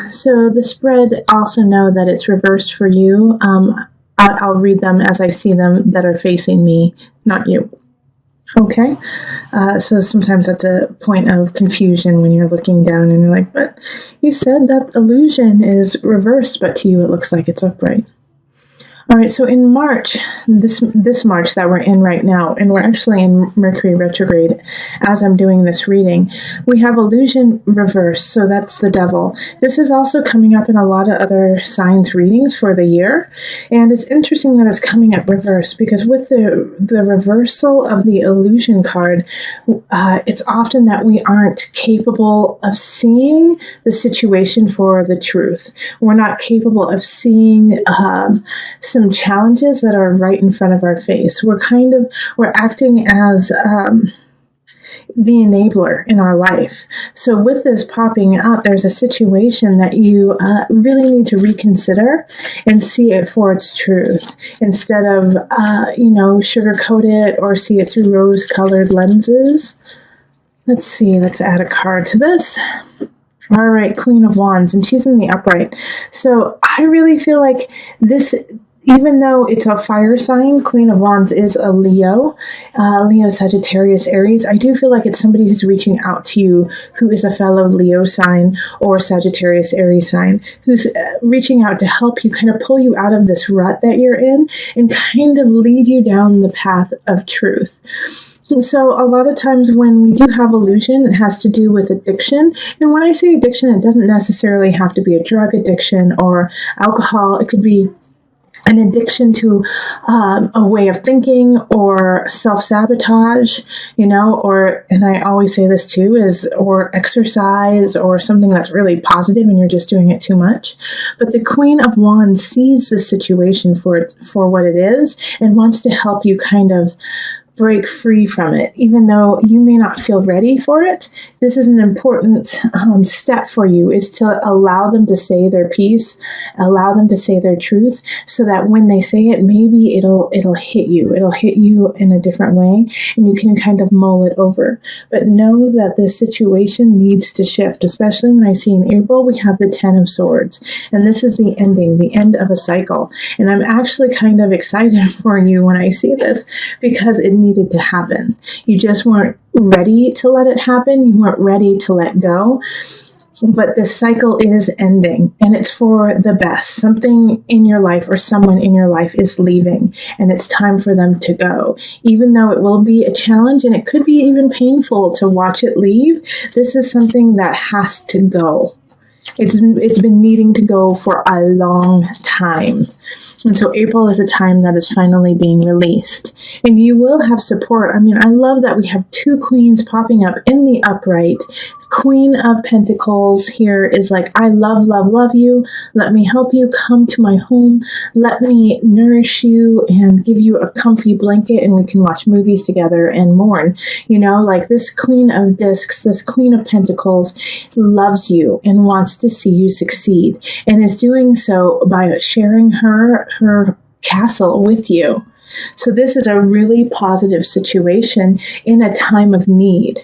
So the spread, also know that it's reversed for you. I'll read them as I see them that are facing me, not you. Okay, so sometimes that's a point of confusion when you're looking down and you're like, but you said that illusion is reversed, but to you it looks like it's upright. All right, so in March, this March that we're in right now, and we're actually in Mercury retrograde as I'm doing this reading, we have illusion reversed, so that's the devil. This is also coming up in a lot of other signs readings for the year, and it's interesting that it's coming up reversed because with the reversal of the illusion card, it's often that we aren't capable of seeing the situation for the truth. We're not capable of seeing some challenges that are right in front of our face. We're acting as the enabler in our life. So with this popping up, there's a situation that you really need to reconsider and see it for its truth instead of, sugarcoat it or see it through rose-colored lenses. Let's see, let's add a card to this. All right, Queen of Wands, and she's in the upright. So I really feel like this, even though it's a fire sign, Queen of Wands is a Leo, Sagittarius, Aries. I do feel like it's somebody who's reaching out to you who is a fellow Leo sign or Sagittarius, Aries sign, who's reaching out to help you kind of pull you out of this rut that you're in and kind of lead you down the path of truth. So a lot of times when we do have illusion, it has to do with addiction. And when I say addiction, it doesn't necessarily have to be a drug addiction or alcohol. It could be an addiction to a way of thinking or self-sabotage, and I always say this too, or exercise or something that's really positive and you're just doing it too much. But the Queen of Wands sees the situation for what it is and wants to help you kind of break free from it. Even though you may not feel ready for it, this is an important step for you, is to allow them to say their piece, allow them to say their truth, so that when they say it, maybe it'll hit you. It'll hit you in a different way, and you can kind of mull it over. But know that this situation needs to shift, especially when I see in April, we have the 10 of Swords, and this is the end of a cycle. And I'm actually kind of excited for you when I see this, because it needed to happen. You just weren't ready to let it happen. You weren't ready to let go. But the cycle is ending, and it's for the best. Something in your life or someone in your life is leaving, and it's time for them to go. Even though it will be a challenge and it could be even painful to watch it leave, this is something that has to go. It's been needing to go for a long time. And so April is a time that is finally being released. And you will have support. I mean, I love that we have two queens popping up in the upright. Queen of Pentacles here is like, I love, love, love you. Let me help you. Come to my home. Let me nourish you and give you a comfy blanket, and we can watch movies together and mourn. Like this Queen of Discs, this Queen of Pentacles loves you and wants to see you succeed, and is doing so by sharing her castle with you. So this is a really positive situation in a time of need.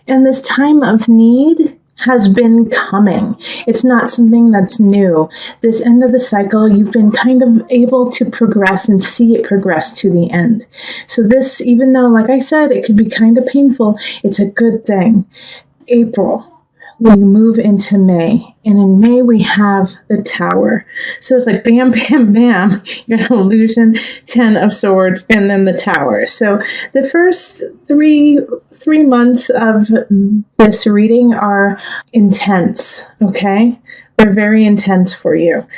And this time of need has been coming. It's not something that's new. This end of the cycle, you've been kind of able to progress and see it progress to the end. So this, even though, like I said, it could be kind of painful, it's a good thing. April, we move into May, and in May we have the Tower. So it's like bam, bam, bam. You got illusion, 10 of Swords, and then the Tower. So the first three months of this reading are intense, okay? They're very intense for you.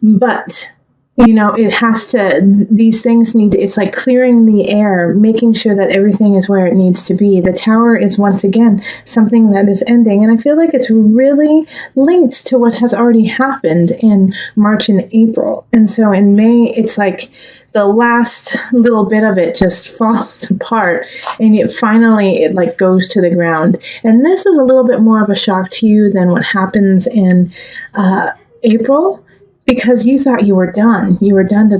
But it has to, these things need to, it's like clearing the air, making sure that everything is where it needs to be. The Tower is once again something that is ending. And I feel like it's really linked to what has already happened in March and April. And so in May, it's like the last little bit of it just falls apart, and it like goes to the ground. And this is a little bit more of a shock to you than what happens in April, because you thought you were done. You were done.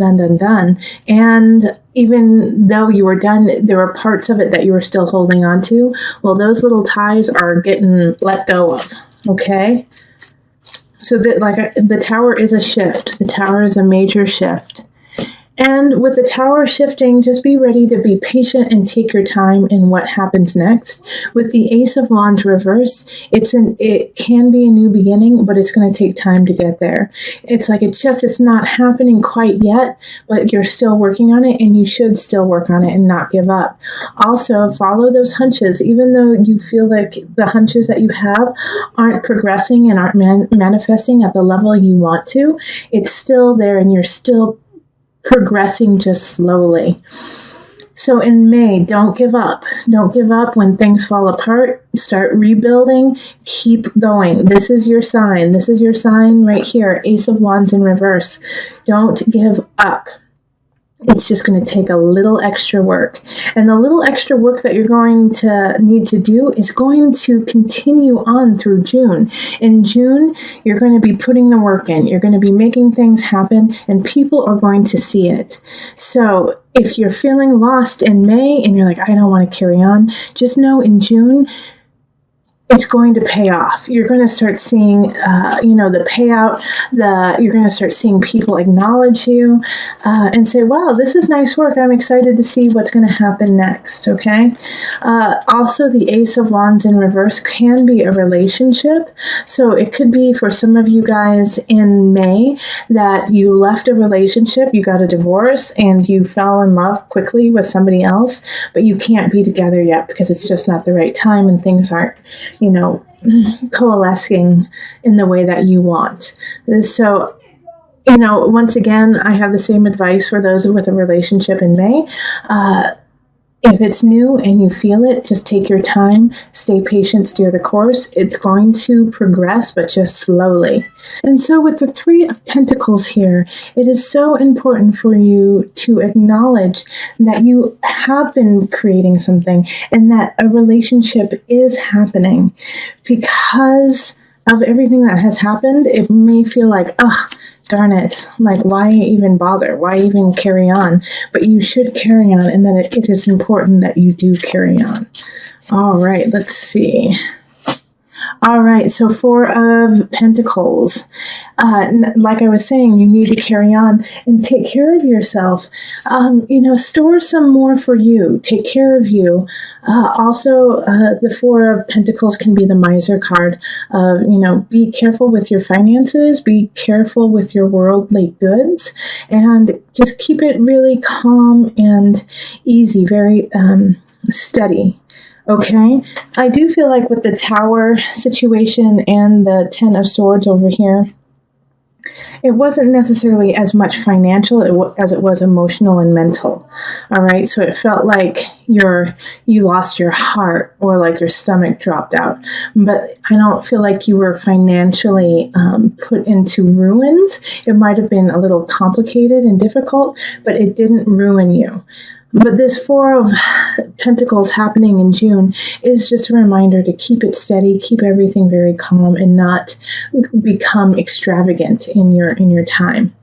And even though you were done, there were parts of it that you were still holding on to. Well, those little ties are getting let go of. Okay? So that the Tower is a shift. The Tower is a major shift. And with the Tower shifting, just be ready to be patient and take your time in what happens next. With the Ace of Wands reverse, it can be a new beginning, but it's going to take time to get there. It's not happening quite yet, but you're still working on it, and you should still work on it and not give up. Also, follow those hunches. Even though you feel like the hunches that you have aren't progressing and aren't manifesting at the level you want to, it's still there, and you're still progressing just slowly. So in May, don't give up. Don't give up when things fall apart. Start rebuilding. Keep going. This is your sign. This is your sign right here. Ace of Wands in reverse. Don't give up. It's just going to take a little extra work. And the little extra work that you're going to need to do is going to continue on through June. In June, you're going to be putting the work in. You're going to be making things happen, and people are going to see it. So if you're feeling lost in May and you're like, I don't want to carry on, just know in June, it's going to pay off. You're going to start seeing, the payout. You're going to start seeing people acknowledge you and say, wow, this is nice work. I'm excited to see what's going to happen next, okay? Also, the Ace of Wands in reverse can be a relationship. So it could be for some of you guys in May that you left a relationship, you got a divorce, and you fell in love quickly with somebody else, but you can't be together yet because it's just not the right time and things aren't coalescing in the way that you want. So, once again, I have the same advice for those with a relationship in May. If it's new and you feel it, just take your time, stay patient, steer the course. It's going to progress, but just slowly. And so with the Three of Pentacles here, it is so important for you to acknowledge that you have been creating something and that a relationship is happening. Because of everything that has happened, it may feel like, darn it, like why even bother? Why even carry on? But you should carry on, and that it is important that you do carry on. All right, let's see. All right, so Four of Pentacles. Like I was saying, you need to carry on and take care of yourself. Store some more for you. Take care of you. Also, the Four of Pentacles can be the miser card of, be careful with your finances, be careful with your worldly goods, and just keep it really calm and easy, very steady. Okay, I do feel like with the Tower situation and the Ten of Swords over here, it wasn't necessarily as much financial as it was emotional and mental. All right, so it felt like you lost your heart or like your stomach dropped out. But I don't feel like you were financially put into ruins. It might have been a little complicated and difficult, but it didn't ruin you. But this Four of Pentacles happening in June is just a reminder to keep it steady, keep everything very calm, and not become extravagant in your time.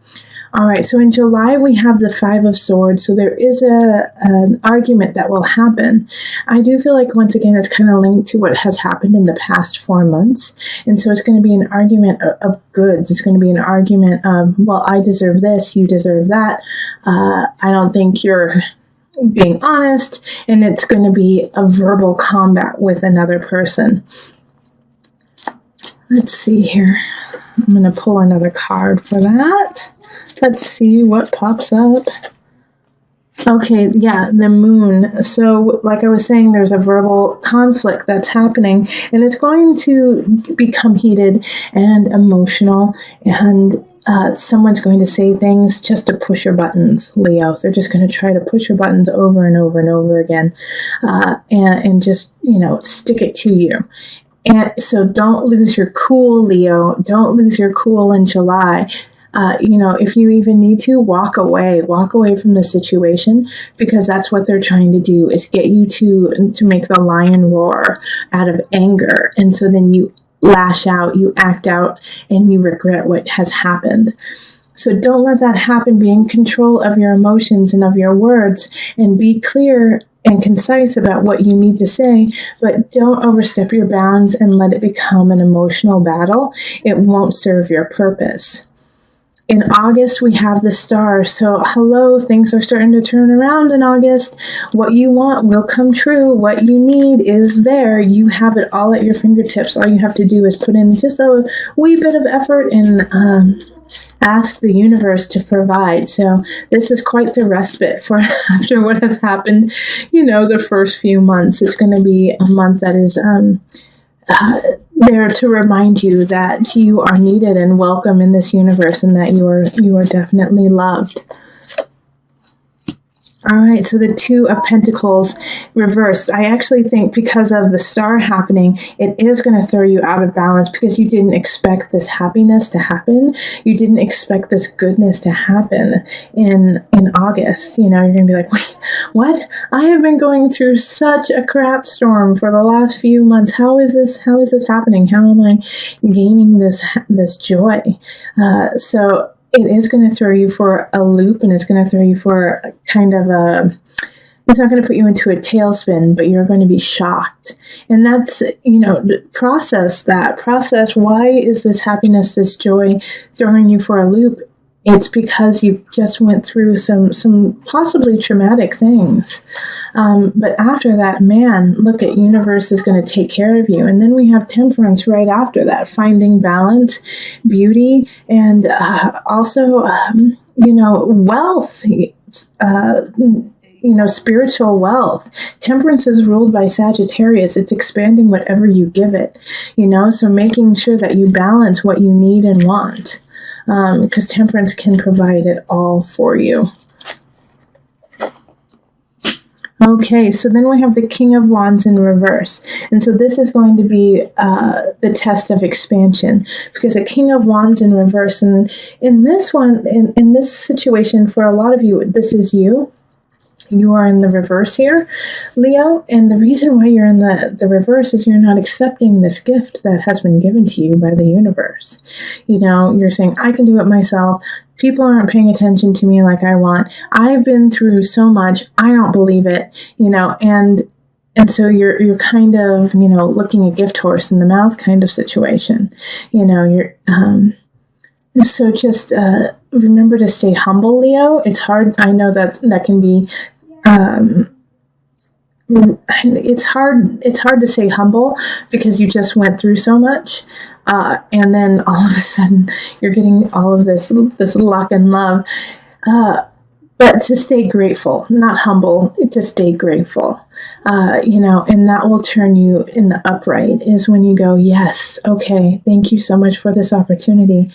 All right, so in July, we have the Five of Swords, so there is an argument that will happen. I do feel like, once again, it's kind of linked to what has happened in the past 4 months, and so it's going to be an argument of goods. It's going to be an argument of, well, I deserve this, you deserve that. I don't think you're being honest, and it's going to be a verbal combat with another person. Let's see here. I'm going to pull another card for that. Let's see what pops up. Okay, yeah, the Moon. So, like I was saying, there's a verbal conflict that's happening, and it's going to become heated and emotional, and someone's going to say things just to push your buttons, Leo. They're just going to try to push your buttons over and over and over again, and just, stick it to you. And so don't lose your cool, Leo. Don't lose your cool in July. If you even need to, walk away from the situation, because that's what they're trying to do, is get you to make the lion roar out of anger. And so then you lash out, you act out, and you regret what has happened. So don't let that happen. Be in control of your emotions and of your words, and be clear and concise about what you need to say, but don't overstep your bounds and let it become an emotional battle. It won't serve your purpose. In August, we have the star. So, hello, things are starting to turn around in August. What you want will come true. What you need is there. You have it all at your fingertips. All you have to do is put in just a wee bit of effort and ask the universe to provide. So this is quite the respite for after what has happened, the first few months. It's going to be a month that is there to remind you that you are needed and welcome in this universe, and that you are definitely loved. All right, so the Two of Pentacles reversed. I actually think because of the star happening, it is going to throw you out of balance because you didn't expect this happiness to happen. You didn't expect this goodness to happen in August. You're going to be like, wait, what? I have been going through such a crap storm for the last few months. How is this happening? How am I gaining this joy? So it is going to throw you for a loop, and it's going to throw you for kind of it's not going to put you into a tailspin, but you're going to be shocked. And that's, process that. Process, why is this happiness, this joy throwing you for a loop? It's because you just went through some possibly traumatic things. But after that, man, look at universe is going to take care of you. And then we have temperance right after that, finding balance, beauty, and also, wealth, spiritual wealth. Temperance is ruled by Sagittarius. It's expanding whatever you give it, so making sure that you balance what you need and want. Because temperance can provide it all for you. Okay, so then we have the King of Wands in reverse. And so this is going to be the test of expansion, because a King of Wands in reverse. And in this one, in this situation, for a lot of you, this is you. You are in the reverse here, Leo, and the reason why you're in the reverse is you're not accepting this gift that has been given to you by the universe. You're saying, I can do it myself. People aren't paying attention to me like I want. I've been through so much. I don't believe it, and so you're kind of, looking a gift horse in the mouth kind of situation. So just remember to stay humble, Leo. It's hard. I know that can be it's hard to stay humble because you just went through so much, and then all of a sudden you're getting all of this luck and love, but to stay grateful, not humble, to stay grateful, and that will turn you in the upright, is when you go, yes, okay, thank you so much for this opportunity.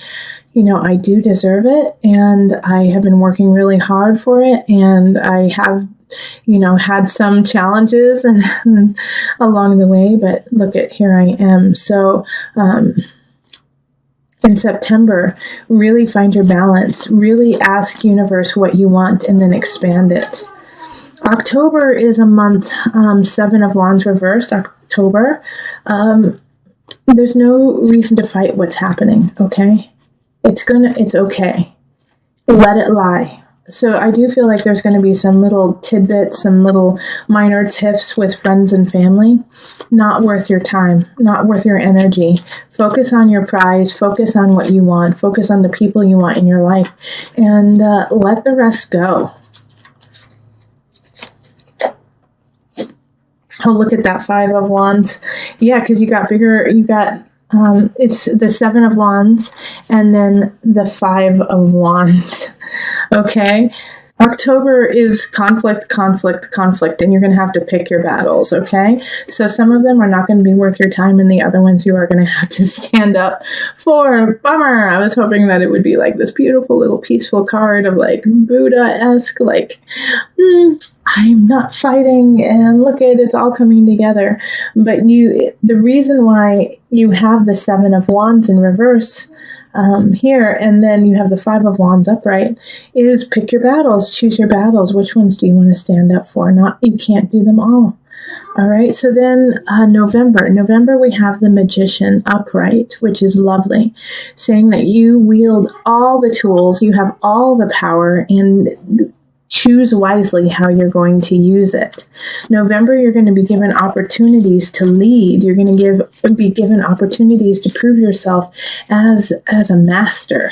I do deserve it, and I have been working really hard for it, and I have, had some challenges and along the way, but look at, here I am. So, in September, really find your balance, really ask universe what you want, and then expand it. October is a month, Seven of Wands reversed, October. There's no reason to fight what's happening, okay? It's okay. Let it lie. So I do feel like there's going to be some little tidbits, some little minor tiffs with friends and family. Not worth your time, not worth your energy. Focus on your prize, focus on what you want, focus on the people you want in your life, and let the rest go. Oh, look at that Five of Wands. Yeah, because you got it's the Seven of Wands and then the Five of Wands. Okay. October is conflict, and you're going to have to pick your battles, okay? So some of them are not going to be worth your time, and the other ones you are going to have to stand up for. Bummer! I was hoping that it would be like this beautiful little peaceful card of like Buddha-esque, like, I'm not fighting, and look at it's all coming together. But the reason why you have the Seven of Wands in reverse here, and then you have the Five of Wands upright, is pick your battles, choose your battles. Which ones do you want to stand up for? You can't do them all. All right, so then November we have the Magician upright, which is lovely, saying that you wield all the tools, you have all the power, and choose wisely how you're going to use it. November, you're going to be given opportunities to lead. You're going to be given opportunities to prove yourself as a master.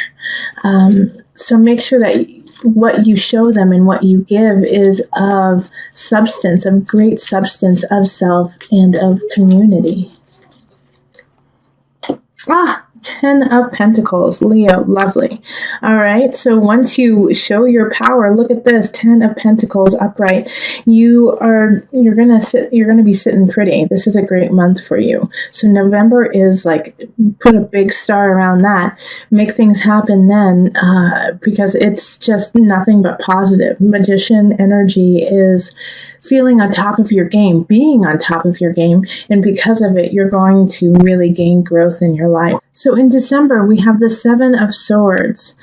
So make sure that what you show them and what you give is of substance, of great substance, of self and of community. 10 of Pentacles, Leo, lovely. All right, so once you show your power, look at this, 10 of Pentacles upright. You're gonna be sitting pretty. This is a great month for you. So November is like, put a big star around that. Make things happen then, because it's just nothing but positive. Magician energy is feeling on top of your game, being on top of your game, and because of it, you're going to really gain growth in your life. So in December, we have the 7 of Swords.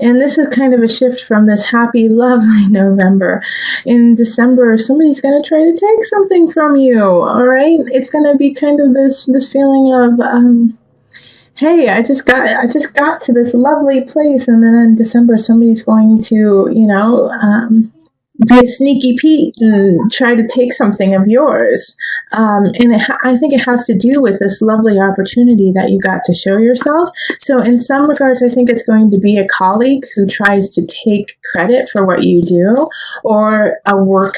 And this is kind of a shift from this happy, lovely November. In December, somebody's going to try to take something from you, all right? It's going to be kind of this feeling of, hey, I just got to this lovely place. And then in December, somebody's going to, be a sneaky Pete and try to take something of yours. I think it has to do with this lovely opportunity that you got to show yourself. So in some regards, I think it's going to be a colleague who tries to take credit for what you do, or a work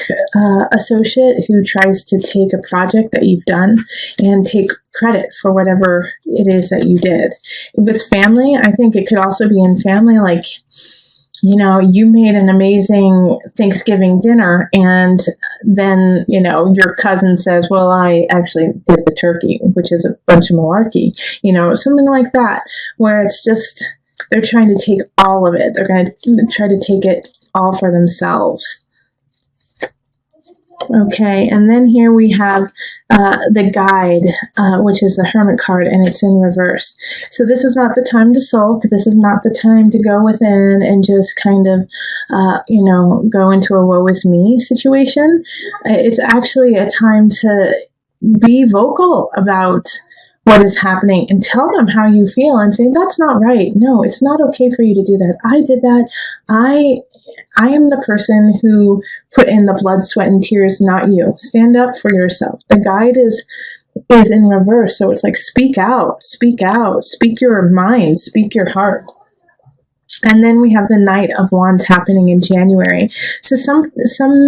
associate who tries to take a project that you've done and take credit for whatever it is that you did. With family, I think it could also be in family, like, you made an amazing Thanksgiving dinner, and then, your cousin says, well, I actually did the turkey, which is a bunch of malarkey, something like that, where it's just, they're trying to take all of it. They're going to try to take it all for themselves. Okay, and then here we have the Guide, which is the Hermit card, and it's in reverse. So this is not the time to sulk. This is not the time to go within and just kind of, go into a woe is me situation. It's actually a time to be vocal about what is happening and tell them how you feel and say, that's not right. No, it's not okay for you to do that. I did that. I am the person who put in the blood, sweat, and tears, not you. Stand up for yourself. The Guide is in reverse. So it's like, speak out, speak your mind, speak your heart. And then we have the Knight of Wands happening in January. So some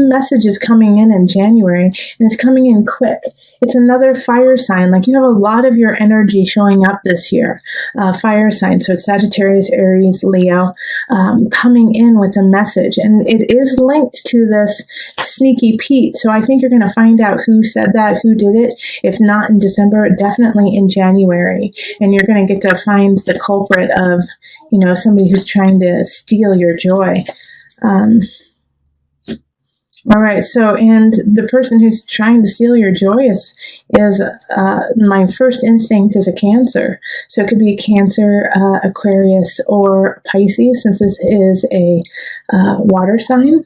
message is coming in January, and it's coming in quick. It's another fire sign. Like, you have a lot of your energy showing up this year. Fire sign. So it's Sagittarius, Aries, Leo, coming in with a message. And it is linked to this sneaky Pete. So I think you're going to find out who said that, who did it. If not in December, definitely in January. And you're going to get to find the culprit of, somebody who's trying to steal your joy. All right, so, and the person who's trying to steal your joy is my first instinct is a Cancer. So it could be a Cancer, Aquarius, or Pisces, since this is a water sign.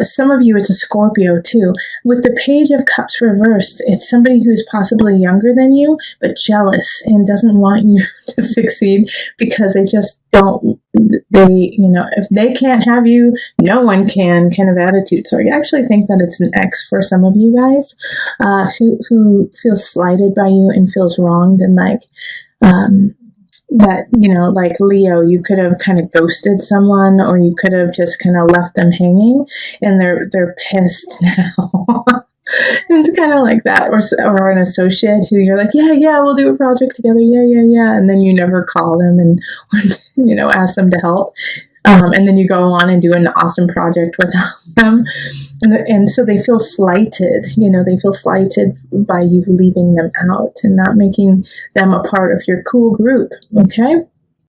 Some of you, it's a Scorpio too. With the Page of Cups reversed, it's somebody who's possibly younger than you, but jealous and doesn't want you to succeed because they just don't, if they can't have you, no one can kind of attitude. So I actually think that it's an ex for some of you guys, who feels slighted by you and feels wronged, and that, like Leo, you could have kind of ghosted someone, or you could have just kind of left them hanging, and they're pissed now. It's kind of like that. Or an associate who you're like, yeah, we'll do a project together. Yeah. And then you never call them and, ask them to help. And then you go on and do an awesome project without them. And so they feel slighted, they feel slighted by you leaving them out and not making them a part of your cool group. Okay.